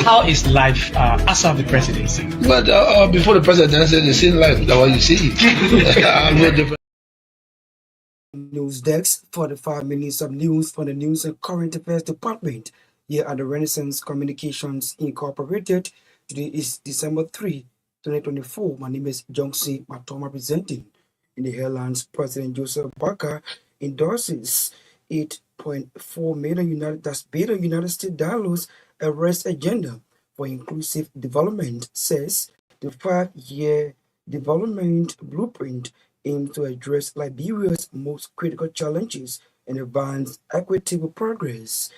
How is life after the presidency? But before the presidency, the same life. That's what you see. No different. News desk for the 5 minutes of news from the News and Current Affairs Department here at the Renaissance Communications Incorporated. Today is December 3, 2024. My name is Johnson Gbarntolmah presenting. In the headlines, President Joseph Boakai endorses $8.4 billion United States dollars arrest agenda for inclusive development, says the 5-year development blueprint aims to address Liberia's most critical challenges and advance equitable progress.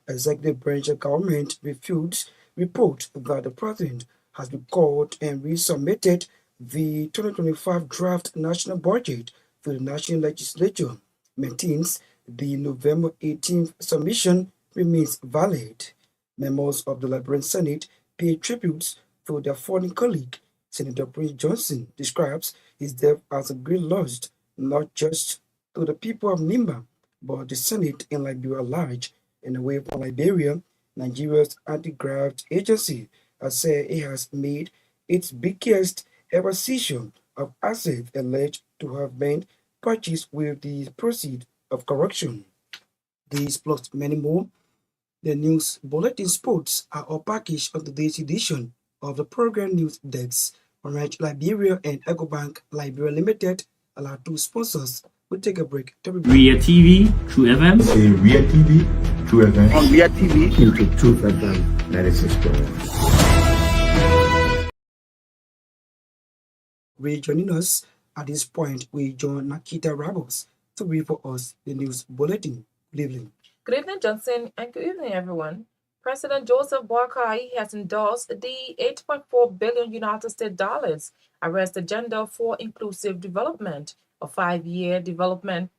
Executive branch of government refutes report that the president has recalled and resubmitted the 2025 draft national budget to the national legislature, maintains the November 18th submission remains valid. Members of the Liberian Senate pay tributes to their fallen colleague. Senator Prince Johnson describes his death as a great loss, not just to the people of Nimba, but the Senate in Liberia at large. And away from Liberia, Nigeria's anti-graft agency has said it has made its biggest ever seizure of assets alleged to have been purchased with the proceeds of corruption. These plus many more. The news bulletin sports are all packaged on today's edition of the program News Desk. Orange Liberia and EcoBank Liberia Limited are our two sponsors. We'll take a break. Ria TV, True FM. Say Ria TV, True FM. On Ria TV, into True FM 96.1. Joining us at this point, we join Naketa Roberts to read for us the news bulletin. Good evening. Good evening, Johnson, and good evening, everyone. President Joseph Boakai has endorsed the $8.4 billion United States dollars arrest agenda for inclusive development, a 5-year development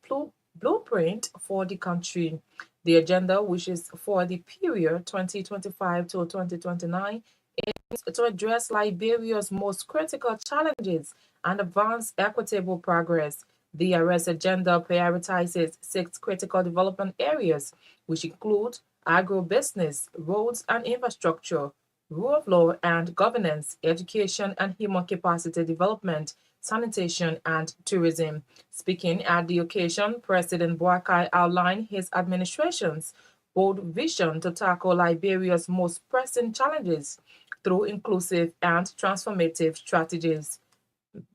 blueprint for the country. The agenda, which is for the period 2025 to 2029, aims to address Liberia's most critical challenges and advance equitable progress. The arrest agenda prioritizes 6 critical development areas, which include agribusiness, roads and infrastructure, rule of law and governance, education and human capacity development, sanitation, and tourism. Speaking at the occasion, President Boakai outlined his administration's bold vision to tackle Liberia's most pressing challenges through inclusive and transformative strategies.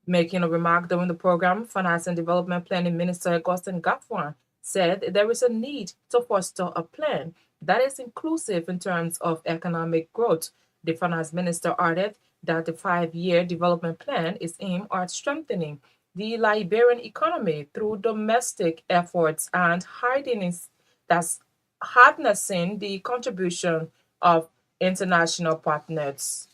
Making a remark during the program, Finance and Development Planning Minister Johnson Gbarntolmah said there is a need to foster a plan that is inclusive in terms of economic growth. The finance minister added that the 5-year development plan is aimed at strengthening the Liberian economy through domestic efforts and harnessing the contribution of international partners.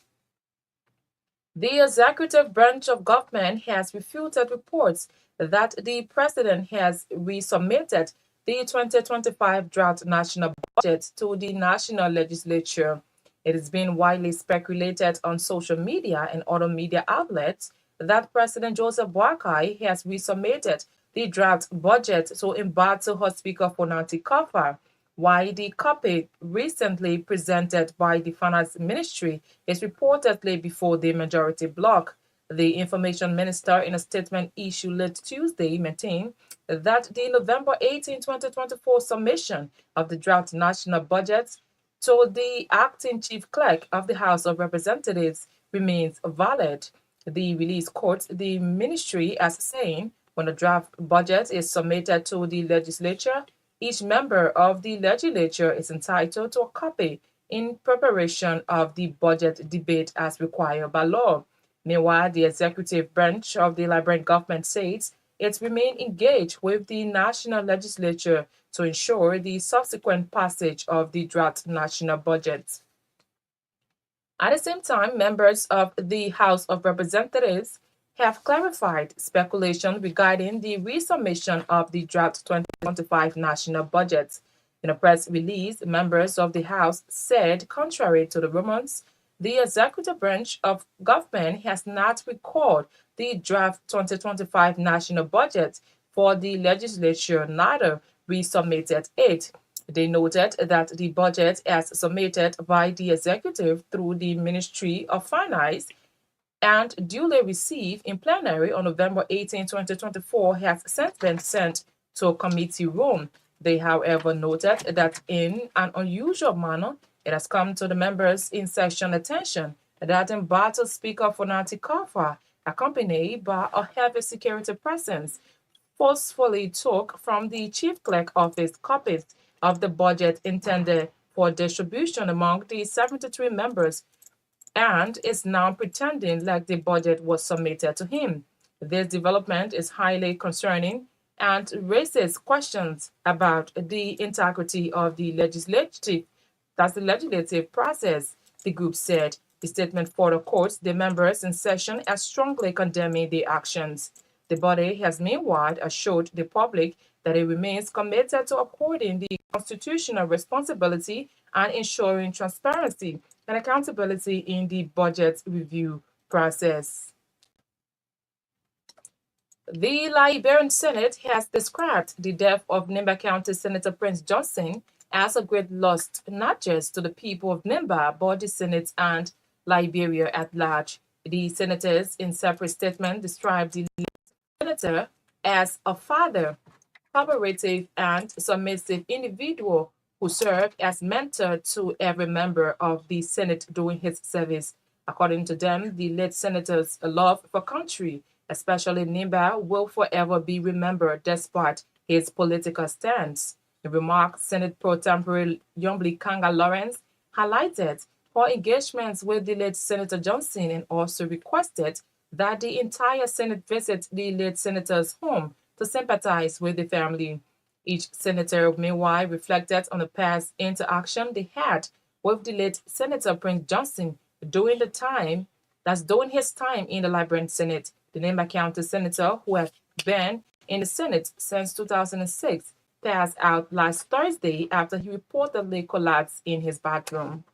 The executive branch of government has refuted reports that the president has resubmitted the 2025 draft national budget to the national legislature. It has been widely speculated on social media and other media outlets that President Joseph Boakai has resubmitted the draft budget to Embattled House Speaker Fonanti Kafa, while the copy recently presented by the Finance Ministry is reportedly before the majority bloc. The Information Minister, in a statement issued late Tuesday, maintained that the November 18, 2024 submission of the draft national budget to the acting chief clerk of the House of Representatives remains valid. The release quotes the ministry as saying, when the draft budget is submitted to the legislature, each member of the legislature is entitled to a copy in preparation of the budget debate as required by law. Meanwhile, the executive branch of the Liberian government says it remains engaged with the national legislature to ensure the subsequent passage of the draft national budget. At the same time, members of the House of Representatives have clarified speculation regarding the resubmission of the draft 2025 national budget. In a press release, members of the House said, contrary to the rumors, the executive branch of government has not recalled the draft 2025 national budget for the legislature, neither resubmitted it. They noted that the budget, as submitted by the executive through the Ministry of Finance and duly received in plenary on November 18, 2024, has since been sent to a committee room. They, however, noted that in an unusual manner, it has come to the members in session attention that embattled Speaker Fonati Kafa, accompanied by a heavy security presence, forcefully took from the chief clerk office copies of the budget intended for distribution among the 73 members and is now pretending like the budget was submitted to him. This development is highly concerning and raises questions about the integrity of the legislative process, the group said. The statement further quotes the members in session as strongly condemning the actions. The body has meanwhile assured the public that it remains committed to upholding the constitutional responsibility and ensuring transparency and accountability in the budget review process. The Liberian Senate has described the death of Nimba County Senator Prince Johnson as a great loss not just to the people of Nimba, but the Senate and Liberia at large. The senators, in separate statement, described the senator as a father, cooperative and submissive individual who served as mentor to every member of the Senate during his service. According to them, the late senator's love for country, especially Nimba, will forever be remembered despite his political stance. In remarks, Senate Pro Tempore Yombly Kanga Lawrence highlighted her engagements with the late Senator Johnson and also requested that the entire Senate visit the late senator's home to sympathize with the family. Each senator, meanwhile, reflected on the past interaction they had with the late Senator Prince Johnson during his time in the Liberian Senate. The Nimba County Senator, who has been in the Senate since 2006, passed out last Thursday after he reportedly collapsed in his bedroom.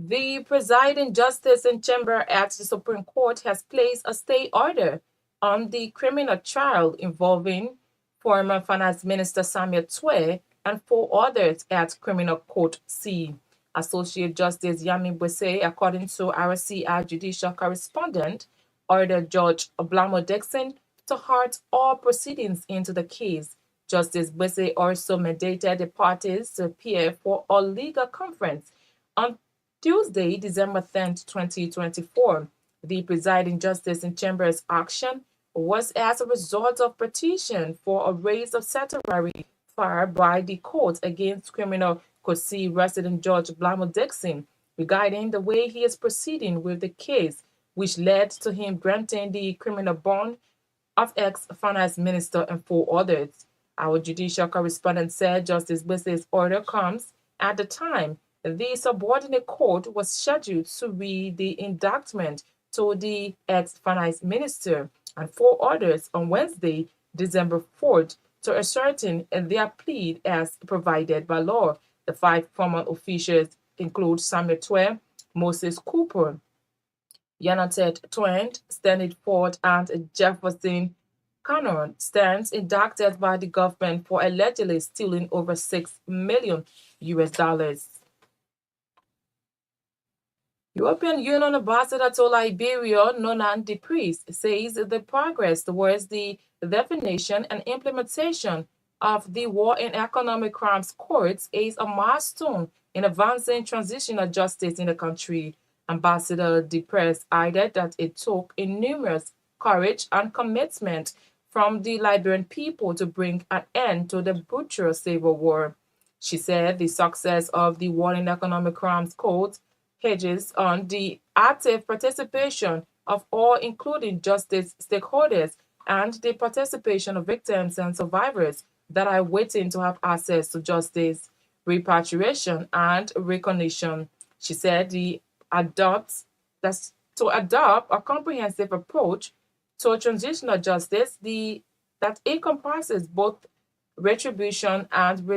The presiding justice in chamber at the Supreme Court has placed a stay order on the criminal trial involving former Finance Minister Samuel Twe and 4 others at Criminal Court C. Associate Justice Yami Bwese, according to RCI judicial correspondent, ordered Judge Oblamo Dixon to halt all proceedings into the case. Justice Bwese also mandated the parties to appear for a legal conference on Tuesday, December 10th, 2024. The presiding justice in chamber's action was as a result of petition for a raise of certiorari filed by the court against Criminal Court C resident Judge Blamo Dixon regarding the way he is proceeding with the case, which led to him granting the criminal bond of ex-finance minister and 4 others. Our judicial correspondent said Justice Bwese's order comes at the time the subordinate court was scheduled to read the indictment to the ex-finance minister and 4 others on Wednesday, December 4th, to ascertain their plea as provided by law. The 5 former officials include Samuel Twe, Moses Cooper, Yanatet Twent, Stanley Ford, and Jefferson Cannon stands indicted by the government for allegedly stealing over $6 million. European Union Ambassador to Liberia, Nonan De Priest, says the progress towards the definition and implementation of the War and Economic Crimes Courts is a milestone in advancing transitional justice in the country. Ambassador De Priest added that it took enormous courage and commitment from the Liberian people to bring an end to the brutal civil war. She said the success of the War and Economic Crimes Court hinges on the active participation of all, including justice stakeholders, and the participation of victims and survivors that are waiting to have access to justice, repatriation, and recognition. She said to adopt a comprehensive approach to transitional justice that encompasses both retribution and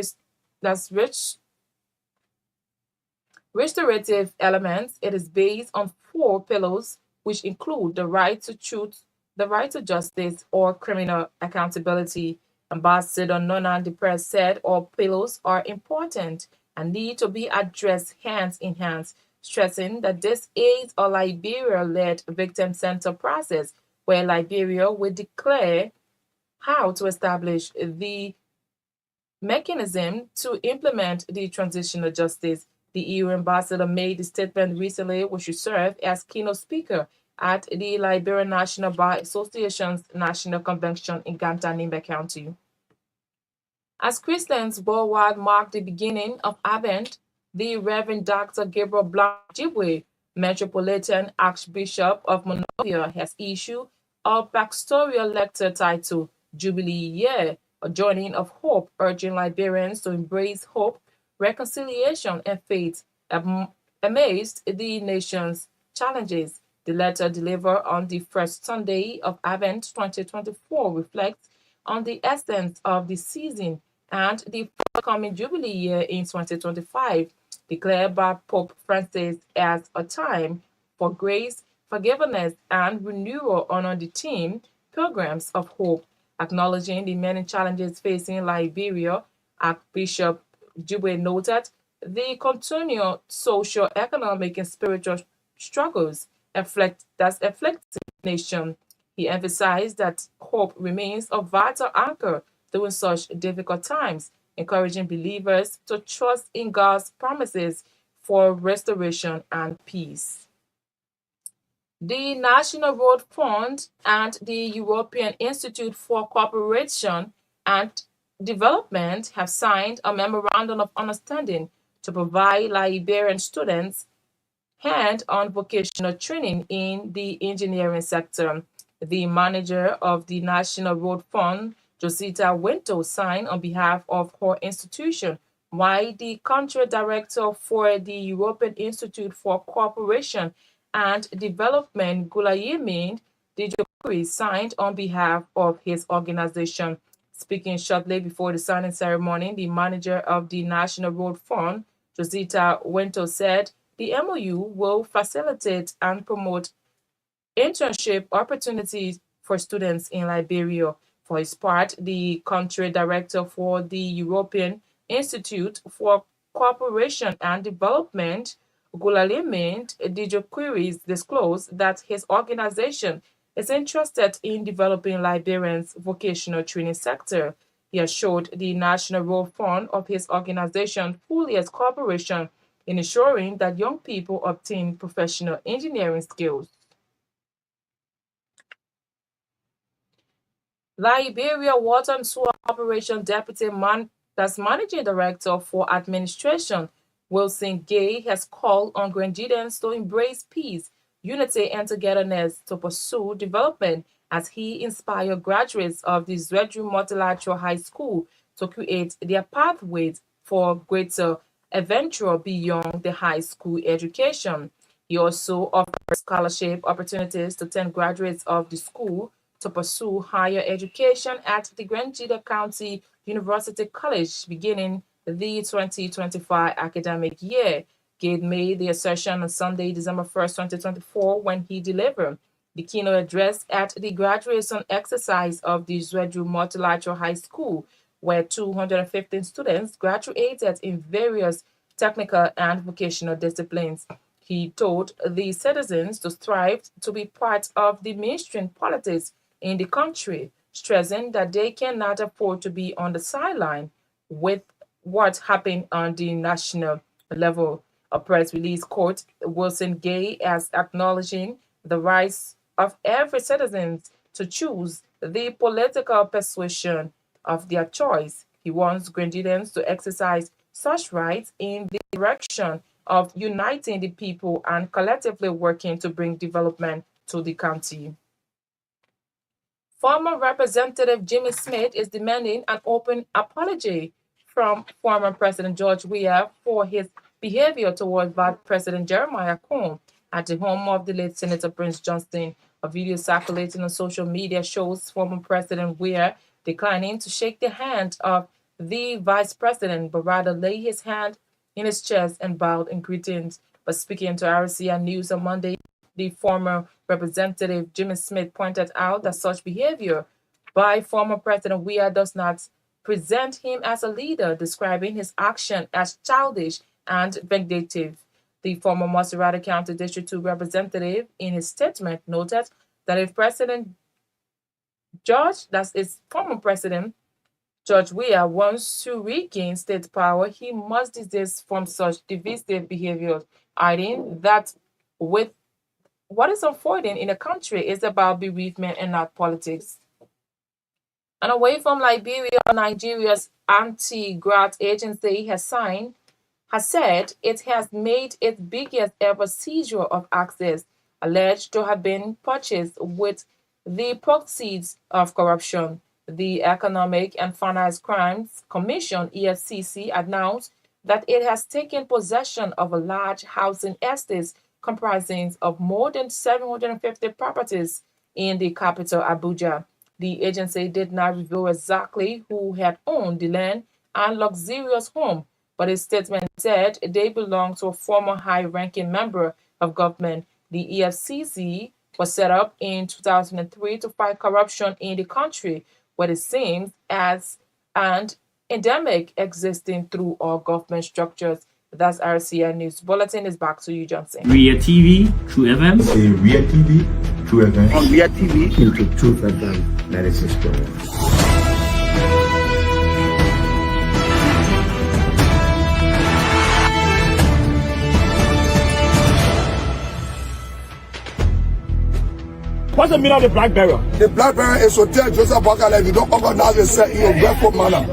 restorative elements. It is based on 4 pillars, which include the right to truth, the right to justice or criminal accountability. Ambassador Nonan Deprez said all pillars are important and need to be addressed hand in hand, stressing that this is a Liberia-led victim-centered process where Liberia will declare how to establish the mechanism to implement the transitional justice. The EU ambassador made the statement recently, which should serve as keynote speaker at the Liberia National Bar Association's National Convention in Ganta-Nimba County. As Christians worldwide mark the beginning of Advent, the Reverend Dr. Gabriel Blanc-Jibwe, Metropolitan Archbishop of Monrovia, has issued a pastoral lecture titled Jubilee Year, a journey of hope, urging Liberians to embrace hope, reconciliation, and faith amidst the nation's challenges. The letter delivered on the first Sunday of Advent 2024 reflects on the essence of the season and the forthcoming Jubilee year in 2025, declared by Pope Francis as a time for grace, forgiveness, and renewal under the theme Pilgrims of Hope. Acknowledging the many challenges facing Liberia, Archbishop Jibwe noted the continued social, economic, and spiritual struggles afflicting the nation. He emphasized that hope remains a vital anchor during such difficult times, encouraging believers to trust in God's promises for restoration and peace. The National Road Fund and the European Institute for Cooperation and Development have signed a memorandum of understanding to provide Liberian students hand-on vocational training in the engineering sector. The manager of the National Road Fund, Josita Winto, signed on behalf of her institution, while the country director for the European Institute for Cooperation and Development, Gulayimin Dijokuri, signed on behalf of his organization. Speaking shortly before the signing ceremony, the manager of the National Road Fund, Josita Winto, said the MOU will facilitate and promote internship opportunities for students in Liberia. For his part, the country director for the European Institute for Cooperation and Development, Gulalimint Dijoquiris, disclosed that his organization is interested in developing Liberians' vocational training sector. He assured the National Road Fund of his organization fully as cooperation in ensuring that young people obtain professional engineering skills. Liberia Water and Sewer Corporation Deputy Managing Director for Administration, Wilson Gay, has called on Grenadians to embrace peace, unity, and togetherness to pursue development as he inspired graduates of the Zwedru Multilateral High School to create their pathways for greater adventure beyond the high school education. He also offers scholarship opportunities to 10 graduates of the school to pursue higher education at the Grangida County University College beginning the 2025 academic year. Gade made the assertion on Sunday, December 1st, 2024, when he delivered the keynote address at the graduation exercise of the Zwedru Multilateral High School, where 215 students graduated in various technical and vocational disciplines. He told the citizens to strive to be part of the mainstream politics in the country, stressing that they cannot afford to be on the sideline with what happened on the national level. A press release quote Wilson Gay as acknowledging the rights of every citizen to choose the political persuasion of their choice. He wants Grenadians to exercise such rights in the direction of uniting the people and collectively working to bring development to the county. Former Representative Jimmy Smith is demanding an open apology from former President George Weah for his behavior towards Vice President Jeremiah Combs at the home of the late Senator Prince Johnston. A video circulating on social media shows former President Weah declining to shake the hand of the Vice President, but rather lay his hand in his chest and bowed in greetings. But speaking to RCN News on Monday, The former Representative Jimmy Smith pointed out that such behavior by former President Weah does not present him as a leader, describing his action as childish and vindictive. The former Maserati County District 2 representative, in his statement, noted that if former President George Weah wants to regain state power, he must desist from such divisive behavior, adding that with what is unfolding in the country is about bereavement and not politics. And away from Liberia, Nigeria's anti-graft agency has said it has made its biggest ever seizure of assets alleged to have been purchased with the proceeds of corruption. The Economic and Financial Crimes Commission, EFCC, announced that it has taken possession of a large housing estate comprising of more than 750 properties in the capital, Abuja. The agency did not reveal exactly who had owned the land and luxurious home, but a statement said they belonged to a former high-ranking member of government. The EFCC was set up in 2003 to fight corruption in the country, what it seems as an endemic existing through all government structures. That's RCN News Bulletin. Is back to you, Johnson. Ria TV, True FM. Say Ria TV, True FM. On Ria TV, Into Truth FM 96.1. What's the meaning of the black barrier? The black barrier is to tell Joseph Boakale if you don't organize yourself in a grateful manner,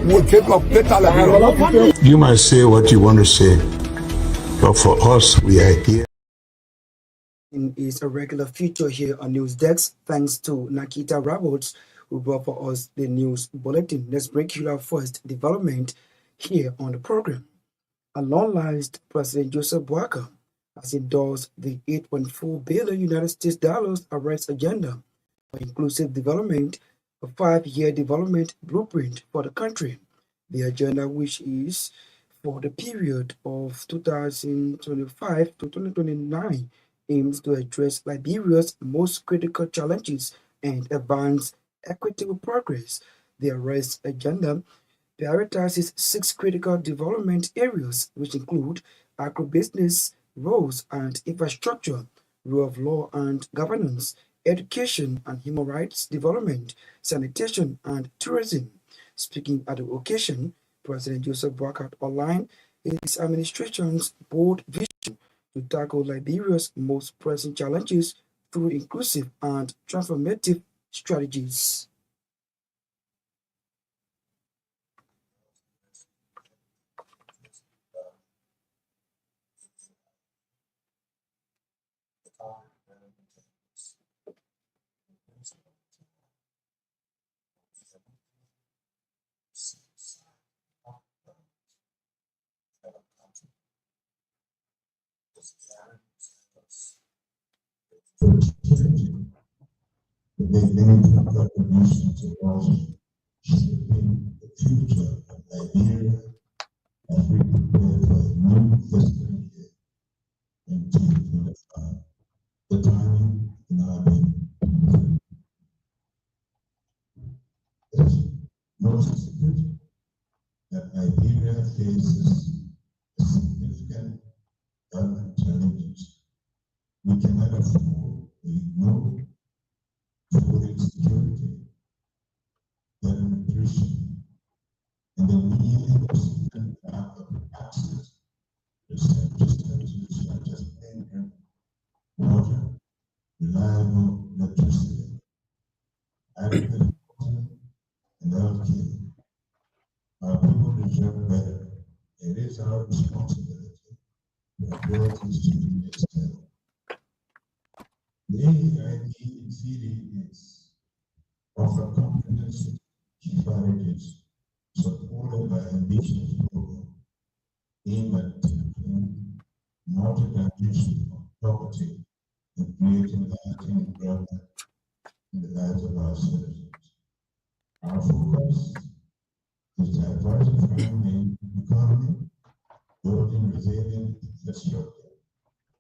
we'll take your fatal like You might say what you want to say, but for us, we are here. Is a regular feature here on News Desk. Thanks to Naketa Roberts, who brought for us the news bulletin. Let's break you our first development here on the program. A long-lived President Joseph Boakale has endorsed the $8.4 billion United States arrest agenda for inclusive development, a 5-year development blueprint for the country. The agenda, which is for the period of 2025 to 2029, aims to address Liberia's most critical challenges and advance equitable progress. The arrest agenda prioritizes 6 critical development areas, which include agribusiness, roads and infrastructure, rule of law and governance, education and human rights development, sanitation and tourism. Speaking at the occasion, President Joseph Boakale outlined his administration's bold vision to tackle Liberia's most pressing challenges through inclusive and transformative strategies. They made a contribution towards shaping the future of Liberia as we prepare for a new fiscal year in 2025. The timing cannot be. There's no secret that Liberia faces significant government challenges. We cannot afford to ignore food insecurity, malnutrition, and the need of significant access to services such as clean water, reliable electricity, adequate housing, and healthcare. Our people deserve better. It is our responsibility to address these challenges instead. The AID in CD is offer comprehensive strategies supported by ambitious program aimed at tackling multi-dimensional of poverty and creating lasting employment in the lives of our citizens. Our focus is diversifying the economy, building resilient infrastructure,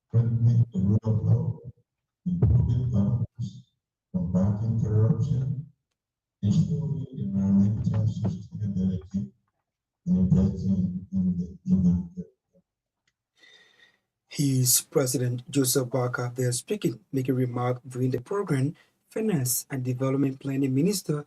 strengthening the rule of law, restoring environmental sustainability and investing in the human capital. His President Joseph Barker there speaking, making remark during the program. Finance and Development Planning Minister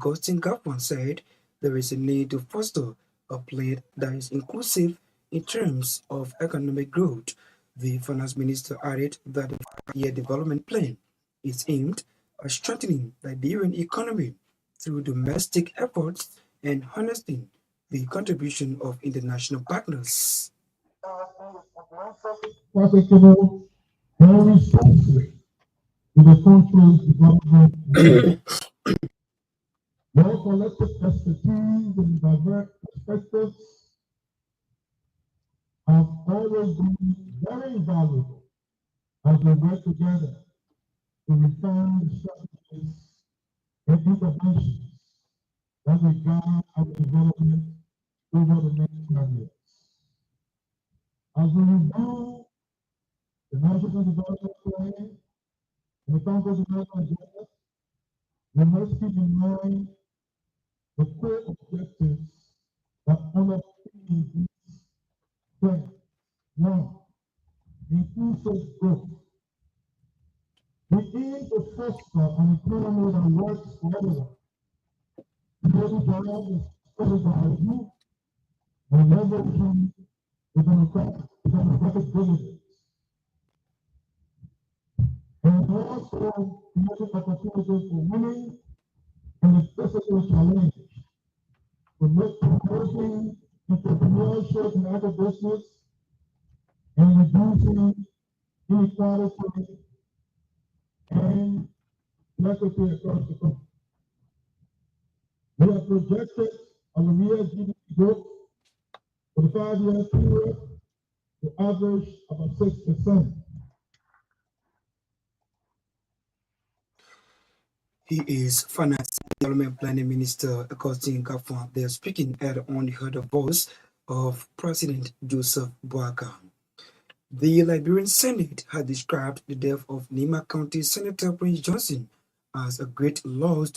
Johnson Gbarntolmah said there is a need to foster a plan that is inclusive in terms of economic growth. The Finance Minister added that the 5-year development plan is aimed at strengthening the Liberian economy through domestic efforts and harnessing the contribution of international partners. Profitable and responsive to the country's development. Their collective expertise and diverse perspectives have always been very valuable as we work together to refine the strategies and interventions that will guide our development over the next 5 years. As we review the National Development Plan and the Council Development Agenda, we must keep in mind the core objectives that underpin this plan. One, inclusive growth. We aim to foster an economy that works for everyone. Creating jobs is supported by our youth and leveraging the democratic dividends. And also creating opportunities for women and the physical challenge promoting entrepreneurship and agribusiness and reducing inequality and inequity across the country. We have projected a real GDP growth for the 5-year period to average about 6%. He is Finance and Development Planning Minister Johnson Gbarntolmah there speaking at the only heard the voice of President Joseph Barker. The Liberian Senate had described the death of Nima County Senator Prince Johnson as a great loss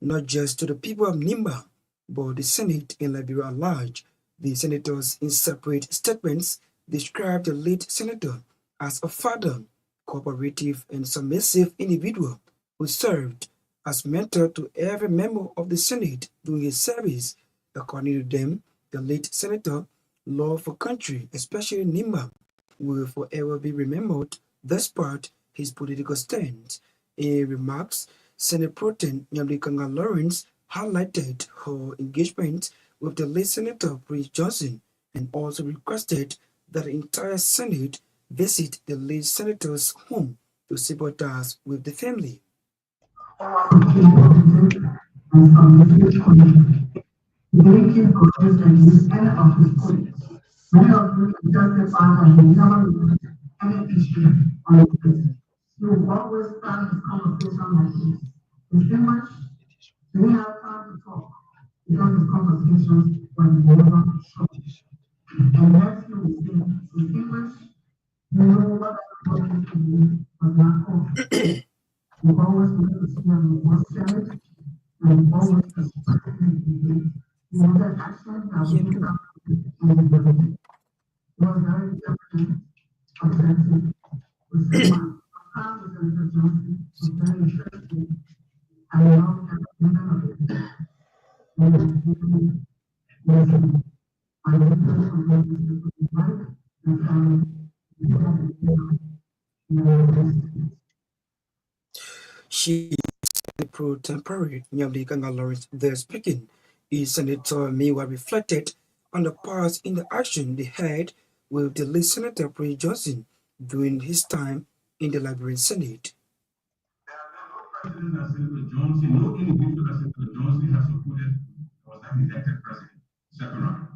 not just to the people of Nimba, but the Senate and Liberia at large. The senators, in separate statements, described the late senator as a father, cooperative, and submissive individual who served as mentor to every member of the Senate during his service. According to them, the late senator, love for country, especially Nimba, will forever be remembered despite his political stance. In remarks, Senate Pro Tem Naketa Roberts highlighted her engagement with the late Senator Prince Johnson and also requested that the entire Senate visit the late senator's home to sympathize with the family. Thank you for presenting this end of the point. Many of you can testify that you never lose any issue on the business. You will always start this conversation like this. Distinguish, we have time to talk because the conversations were never short. And next you will say, distinguish, you know what I'm going to do, but not cool. You always need to see on one side, and you always participate. You know that action that we do in the building was very different, objective. We see my Senator Johnson was very interesting. I love that none of it. And I listen from the wife and family. She is pro tempore Naketa Roberts there speaking. His Senator meanwhile reflected on the part in the action they had with the late Senator Prince Johnson during his time in the Liberian Senate. President as Senator Johnson, no individual as Senator Johnson has supported was an elected president. Second round.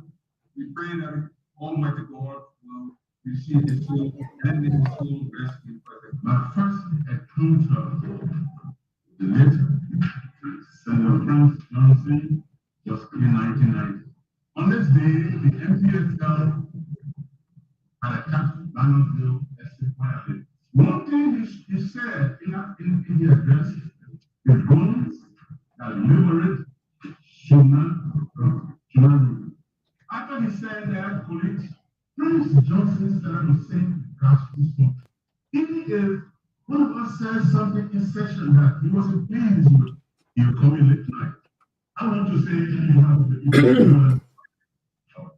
We pray that Almighty God will receive his soul and his soul rest in perfect. My first encounter the late Senator Prince Johnson was in 1990. On this day, the MPFL had attacked Bannerville Estate. One thing he said in the address, the drones that liberate and their colleagues, Prince Johnson started on the same grassroots front. Even if one of us said something in session that he wasn't pleased with, he would come in late night. I want to say you have the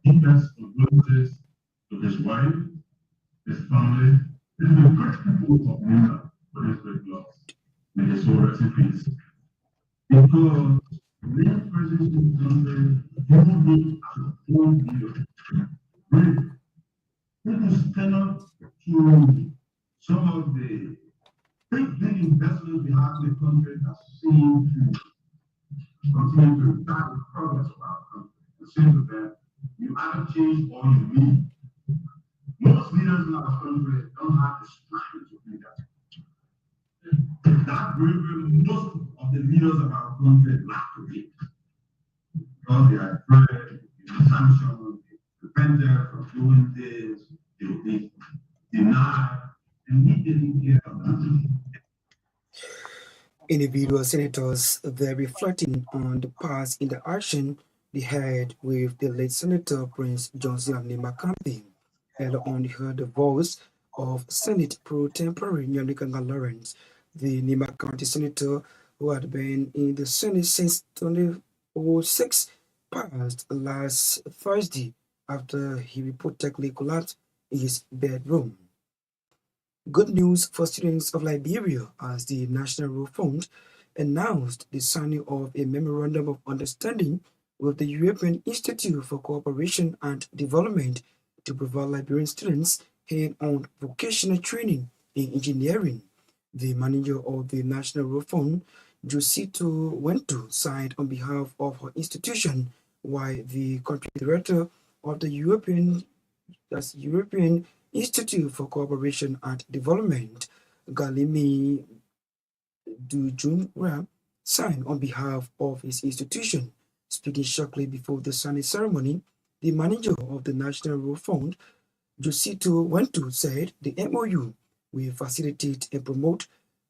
deepest condolences to his wife, his family, and the great people of Nina for this great loss. May his soul rest in peace. Because real President Johnson, you look at the whole leader. People stand up to some of the big investments we have in the country that seem to continue to retard the progress of our country. It seems to them, you either change or you leave. Most leaders in our country don't have the strength to do that. That bravery, most of the leaders of our country lack of it. Because they are afraid, sanctioned, prevented from doing this, they will be denied, and we didn't care of that. Individual senators were reflecting on the past interaction they had with the late Senator Prince Johnson Gbarntolmah Naketa. Earlier on, they heard the voice of Senate Pro Tempore Naketa Roberts, the Nima County Senator who had been in the Senate since 2006, passed last Thursday after he reportedly collapsed in his bedroom. Good news for students of Liberia as the National Rule Fund announced the signing of a memorandum of understanding with the European Institute for Cooperation and Development to provide Liberian students hand-on vocational training in engineering. The manager of the National Rule Fund, Josito Wentu, signed on behalf of her institution, while the country director of the European Institute for Cooperation and Development, Galimi Dujunra, signed on behalf of his institution. Speaking shortly before the signing ceremony, the manager of the National Rule Fund, Josito Wentu, said the MOU will facilitate and promote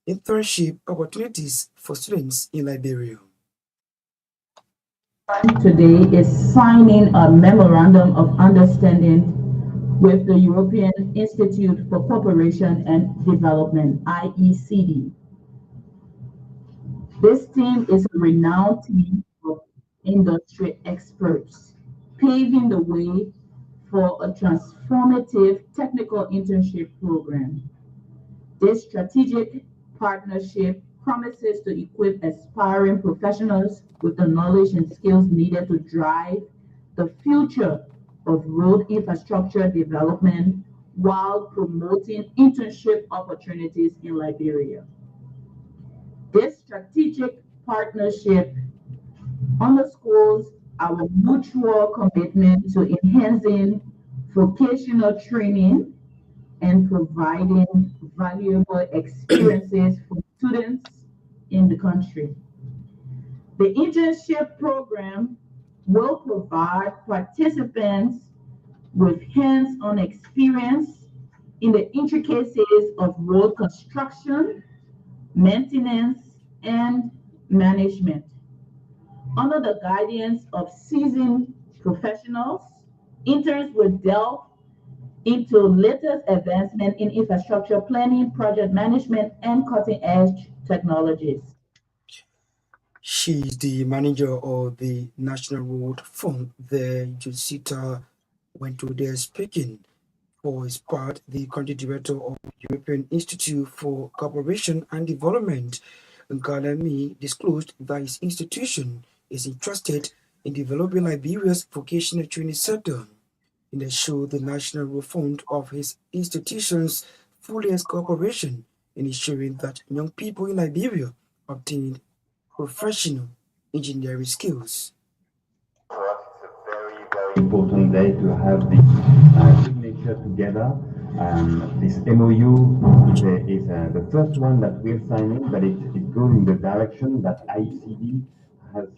internship opportunities for students in Liberia. Today is signing a memorandum of understanding with the European Institute for Cooperation and Development, IECD. This team is a renowned team of industry experts, paving the way for a transformative technical internship program. This strategic partnership promises to equip aspiring professionals with the knowledge and skills needed to drive the future of road infrastructure development while promoting internship opportunities in Liberia. This strategic partnership underscores our mutual commitment to enhancing vocational training and providing valuable experiences for students in the country. The internship program will provide participants with hands-on experience in the intricacies of road construction, maintenance, and management. Under the guidance of seasoned professionals, interns will delve into latest advancement in infrastructure planning, project management, and cutting-edge technologies. She's the manager of the National Road Fund, the Josita Wentu there speaking. For his part, the country director of the European Institute for Cooperation and Development, Galami, disclosed that his institution is interested in developing Liberia's vocational training sector. In the show, the National Rule Fund of his institution's fullest cooperation in ensuring that young people in Liberia obtain professional engineering skills. For us, it's a very, very important day to have this signature together. This MOU is the first one that we're signing, but it goes in the direction that ICD has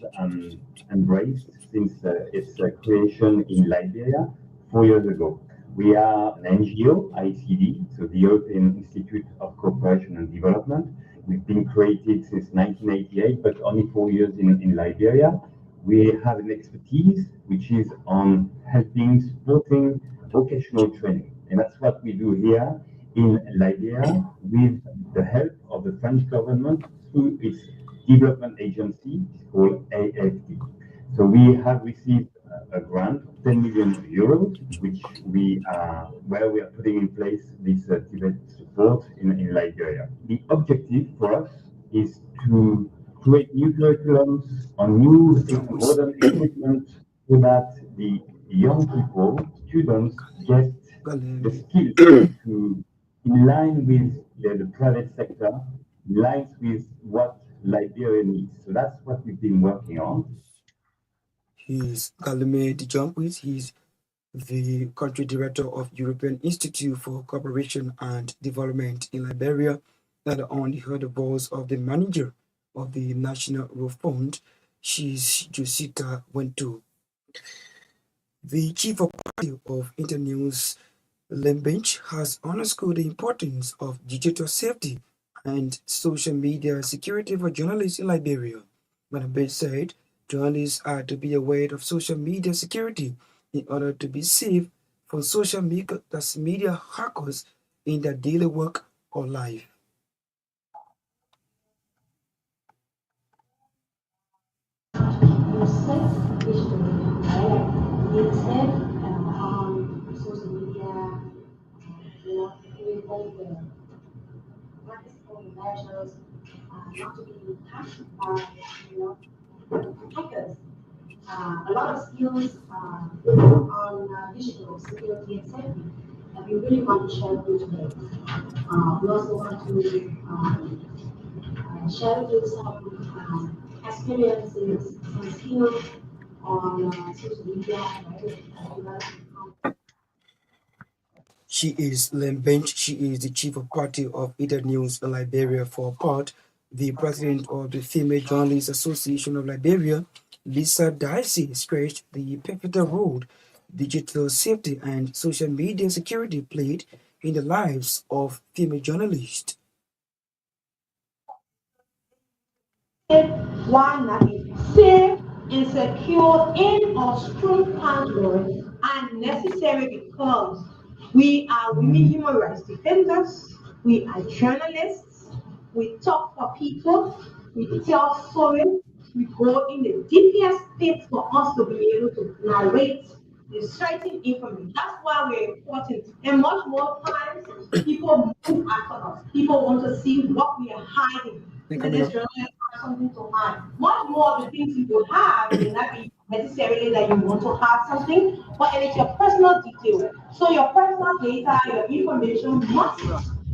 embraced since its creation in Liberia 4 years ago. We are an NGO, ICD, so the European Institute of Cooperation and Development. We've been created since 1988, but only 4 years in Liberia. We have an expertise which is on helping, supporting vocational training. And that's what we do here in Liberia with the help of the French government through its development agency called AFD. So we have received a grant of 10 million euros, where we are putting in place this Tibet support in Liberia. The objective for us is to create new curriculums on new modern equipment so that the young people, students, get the skills to in line with the private sector, in line with what Liberia needs. So that's what we've been working on. He's Galime Dijompis. He's the country director of European Institute for Cooperation and Development in Liberia. That only heard the voice of the manager of the National Roof Fund. She's Josita Wentu. The chief of party of Internews, Lembench, has underscored the importance of digital safety and social media security for journalists in Liberia. Lembench said journalists are to be aware of social media security in order to be safe from social media hackers in their daily work or life. Social media, doing all the measures not to be touched by, hackers. A lot of skills on digital security and safety that we really want to share with you today. We also want to share with you some experiences, some skills on social media. She is Lembench. She is the chief of party of Internews Liberia. For part, the president of the Female Journalists Association of Liberia, Lisa Dicey, stressed the pivotal role digital safety and social media security played in the lives of female journalists. Why not be safe and secure in our strong password and necessary because we are women human rights defenders, we are journalists, we talk for people, we tell stories, we go in the deepest pit for us to be able to narrate the certain information. That's why we're important. And much more times, people move after us. People want to see what we are hiding. Because this journalist have something to hide. Much more of the things you will have may not be necessarily that you want to have something, but it is your personal detail. So your personal data, your information must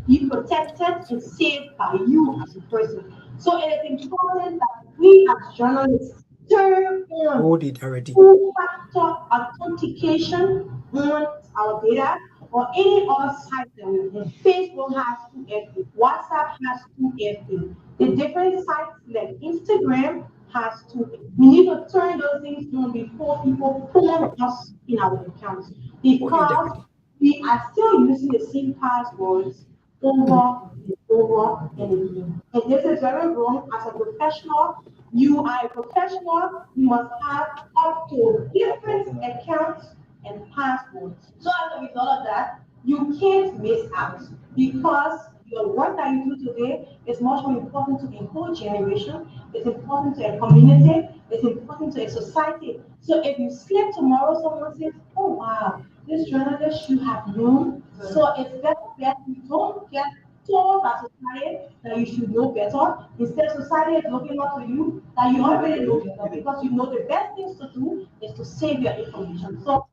be protected and saved by you as a person. So it is important that we as journalists turn on two-factor authentication on our data or any other site that we have. Facebook has 2FA, WhatsApp has 2FA. The different sites like Instagram has 2FA. We need to turn those things on before people pull us in our accounts because we are still using the same passwords over and over and again. And this is very wrong. As a professional, you are a professional, you must have up to different accounts and passwords. So as a result of that, you can't miss out because your work that you do today is much more important to a whole generation, it's important to a community, it's important to a society. So if you sleep tomorrow, someone says, oh wow, this journalist should have known. So it's better that you don't get told by society that you should know better. Instead, society is looking up to you that you already know better because you know the best things to do is to save your information. So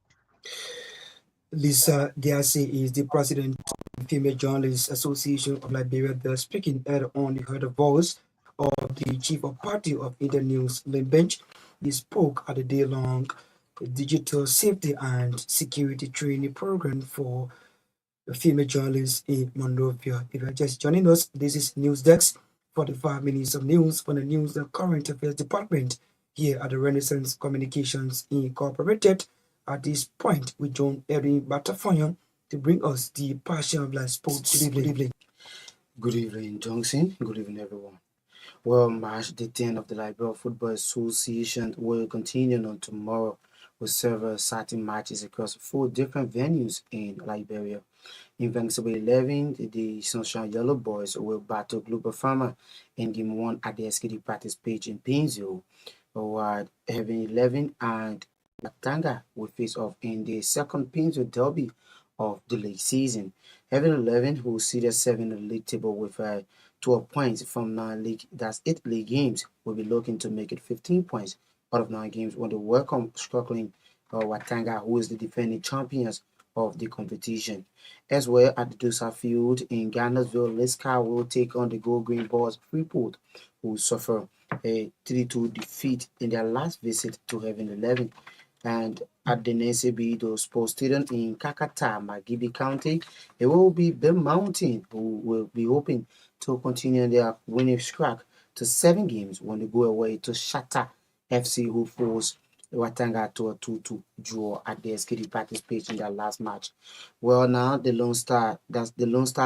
Lisa Diase is the president of the Female Journalists Association of Liberia. They're speaking at only heard the voice of the chief of party of Internews, Lembench. He spoke at a day-long digital safety and security training program for female journalists in Monrovia. If you're just joining us, this is News Desk, 45 minutes of news from the News and Current Affairs Department here at the Renaissance Communications Incorporated. At this point, we join Erin Batafoyon to bring us the Passion of Life Sports. Good evening. Good evening, Johnson. Good evening, everyone. Well, March the 10th of the Liberia Football Association will continue on tomorrow with several exciting matches across 4 different venues in Liberia. In Vancouver 11, the Sunshine Yellow Boys will battle Global Farmer in Game 1 at the SKD practice pitch in Painesville, while Heaven 11 and Batanga will face off in the second Painesville Derby of the league season. Heaven 11, who seeded 7 in the league table with 12 points from 8 league games, will be looking to make it 15 points out of 9 games when they welcome struggling Watanga, who is the defending champions of the competition. As well at the Dosa Field in Ghanarsville, Liska will take on the Gold Green Boys Freeport, who suffer a 3-2 defeat in their last visit to Heaven 11. And at the Nesebido Sports Stadium in Kakata, Magibi County, it will be Bill Mountain who will be hoping to continue their winning streak to 7 games when they go away to Shatta FC, who force Watanga to a 2-2 draw at the SKD practice pitch in their last match. Well, now the Lone Star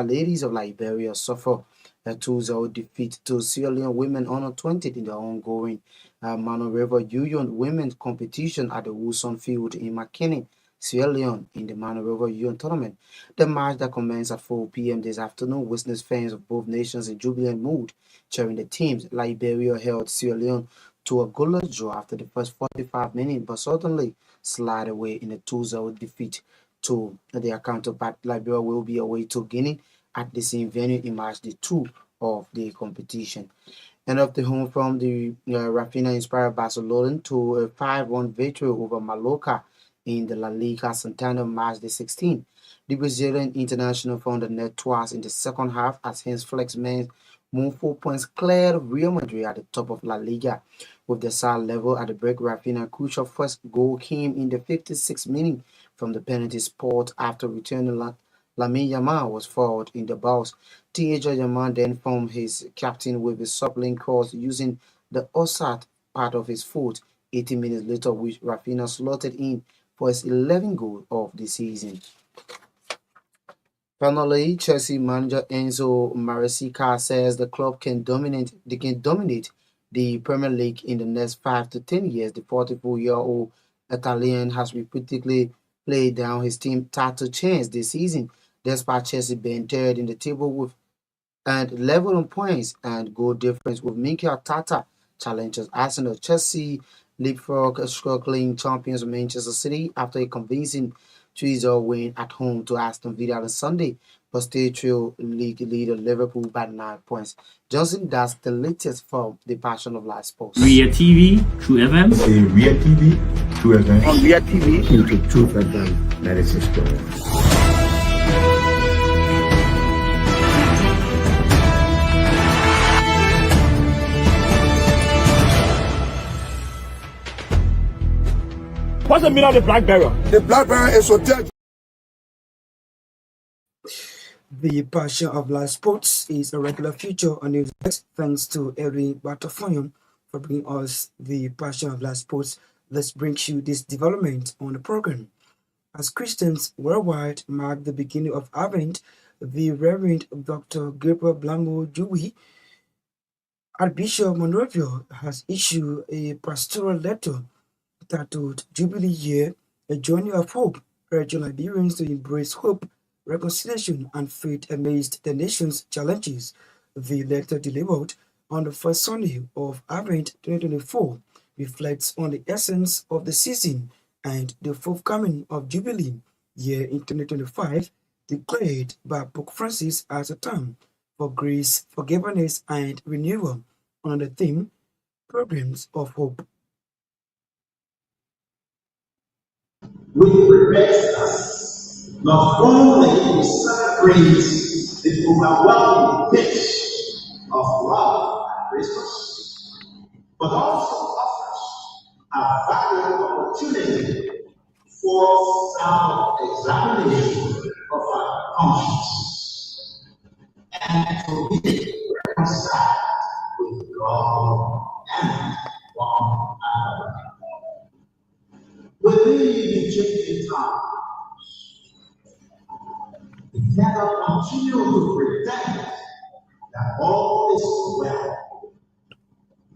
ladies of Liberia suffer a 2-0 defeat to Sierra Leone women under 20 in the ongoing Mano River Union women's competition at the Wilson Field in McKinney, Sierra Leone, in the Mano River Union tournament. The match that commenced at 4 p.m. this afternoon witnessed fans of both nations in jubilant mood cheering the teams. Liberia held Sierra Leone to a goalless draw after the first 45 minutes, but suddenly slide away in a 2-0 defeat to their counterpart. Liberia will be away to Guinea at the same venue in March the 2 of the competition. And up the home from the Rafina inspired Barcelona to a 5-1 victory over Mallorca in the La Liga Santander March the 16th. The Brazilian international found the net twice in the second half as his flexmen moved 4 points clear of Real Madrid at the top of La Liga. With the side level at the break, Rafina's crucial first goal came in the 56th minute from the penalty spot after returning Lamine Yamal was fouled in the box. Teenager Yamal then formed his captain with a suppling cross using the offside part of his foot. 18 minutes later, which Rafinha slotted in for his 11th goal of the season. Finally, Chelsea manager Enzo Maresca says the club can dominate the Premier League in the next 5 to 10 years. The 44-year-old Italian has repeatedly played down his team's title chance this season, despite Chelsea being third in the table with and level on points and goal difference with Mikel Arteta challengers Arsenal. Chelsea leapfrog struggling champions Manchester City after a convincing 3-0 win at home to Aston Villa on Sunday, but still trail league leader Liverpool by 9 points. Johnson, that's the latest from the Passion of Life Sports. Ria TV, True FM. Ria TV, True FM. On Ria TV, YouTube, True FM, 96.1. What's the meaning of the black barrel? The black barrel is hotel. The Passion of Life Sports is a regular feature on News Desk. Thanks to Erin Bartolomeo for bringing us the Passion of Life Sports. Let's bring you this development on the program. As Christians worldwide mark the beginning of Advent, the Reverend Dr. Gabriel Blanco Dewey, Archbishop Monrovia, has issued a pastoral letter titled Jubilee Year, a Journey of Hope, urging Liberians to embrace hope, reconciliation, and faith amidst the nation's challenges. The letter delivered on the first Sunday of Advent 2024 reflects on the essence of the season and the forthcoming of Jubilee Year in 2025, declared by Pope Francis as a time for grace, forgiveness, and renewal on the theme Programs of Hope. Which prepares us not only to celebrate the overwhelming gift of love and Christmas, but also offers a valuable opportunity for self-examination of our conscience and to be reconciled with God and one another. Within the changing times, we cannot continue to pretend that all is well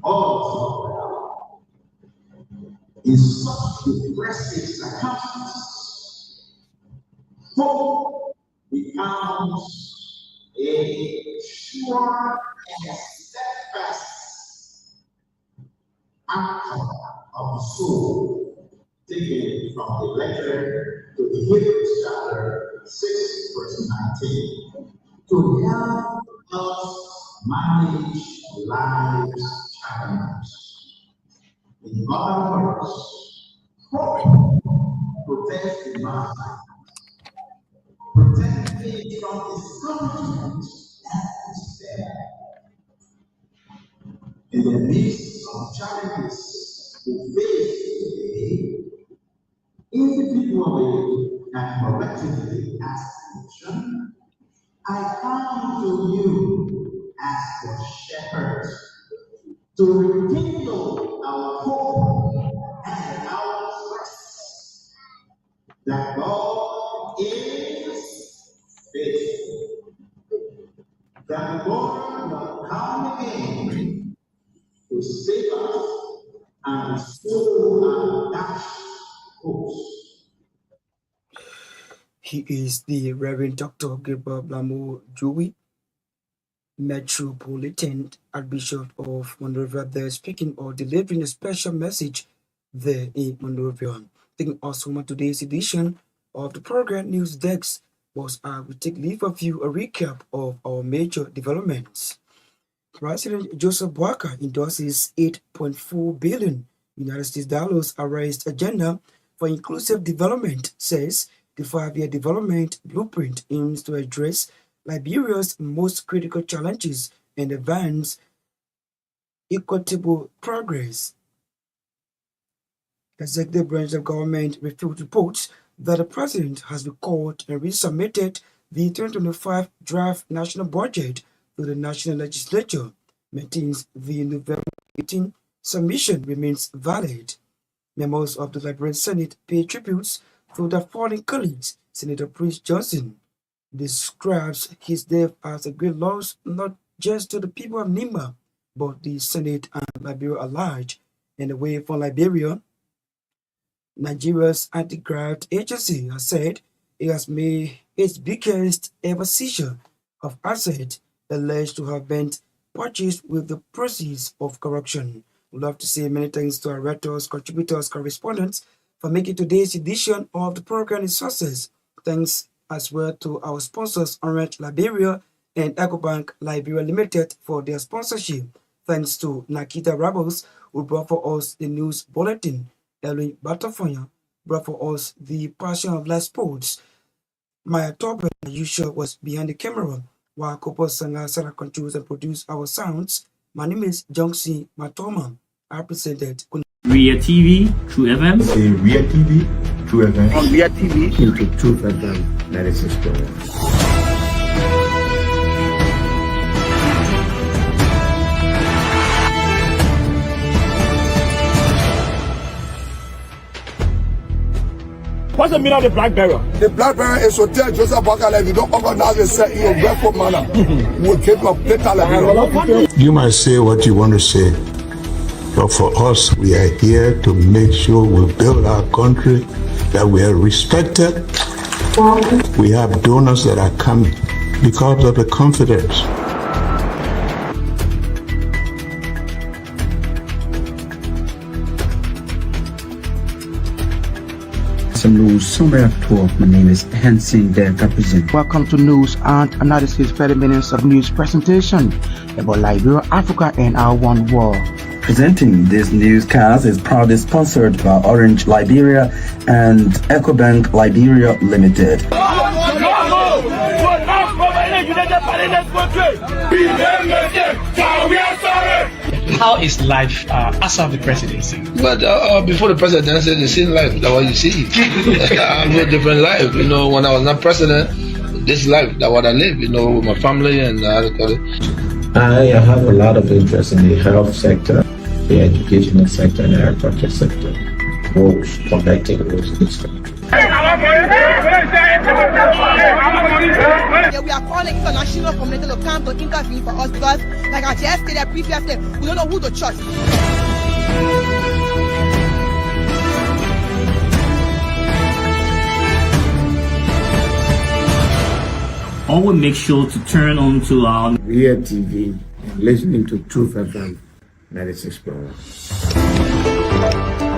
all in such depressive circumstances, hope becomes a sure and steadfast anchor of the soul, taken from the letter to the Hebrews chapter 6, verse 19, to help us manage life's challenges. In other words, hope protects the mind, protects it from discouragement and despair. In the midst of challenges we face today, individually and collectively as a nation, I come to you as your shepherds to rekindle our hope and our trust that God is faithful, that God will come again to save us and restore our dashed hopes. He is the Reverend Dr. Torgbean Naketa, Metropolitan Archbishop of Monrovia, there speaking or delivering a special message there in Monrovia. Taking us from today's edition of the program News Desk was I will take leave of you a recap of our major developments. President Joseph Boakai endorses $8.4 billion United States dollars raised agenda for inclusive development, says the 5-year development blueprint aims to address Liberia's most critical challenges and advance equitable progress. The executive branch of government refused reports that the president has recalled and resubmitted the 2025 draft national budget to the national legislature, maintains the November 18 submission remains valid. Members of the Liberian Senate pay tributes to their fallen colleagues. Senator Prince Johnson describes his death as a great loss not just to the people of Nima, but the Senate and Liberia at large. And away from Liberia, Nigeria's anti-graft agency has said it has made its biggest ever seizure of assets alleged to have been purchased with the proceeds of corruption. We'd love to say many thanks to our writers, contributors, correspondents for making today's edition of the program a success. Thanks as well to our sponsors, Orange Liberia and EcoBank Liberia Limited, for their sponsorship. Thanks to Naketa Roberts, who brought for us the news bulletin. Elwin Batafoya brought for us the Passion of Life Sports. Myean, as usual, was behind the camera, while Kopo Sanga Sarah controls and produce our sounds. My name is Johnson Gbarntolmah. I presented Ria TV, True FM. Ria TV, True FM. On Ria TV, into True FM, that is his story. What's the meaning of the black barrel? The black barrel is to tell Joseph Boakai if you don't organize yourself in a grateful manner, we'll keep up later. You might say what you want to say, but for us, we are here to make sure we build our country, that we are respected. We have donors that are coming because of the confidence. News Summary of 12. My name is Hansen the Represent. Welcome to News and Analysis 30 minutes of news presentation about Liberia, Africa, and our one world. Presenting this newscast is proudly sponsored by Orange Liberia and EcoBank Liberia Limited. How is life after the presidency? But before the presidency, the same life, that's what you see. I live a different life. You know, when I was not president, this life, that's what I live, you know, with my family and I have a lot of interest in the health sector, the educational sector, and the agriculture sector. Roads, connecting roads in this country. Yeah, we are calling international community to come to intervene for us because, like I just stated previously, we don't know who to trust. Always make sure to turn on to our Myean TV and listening to Truth FM 96.1.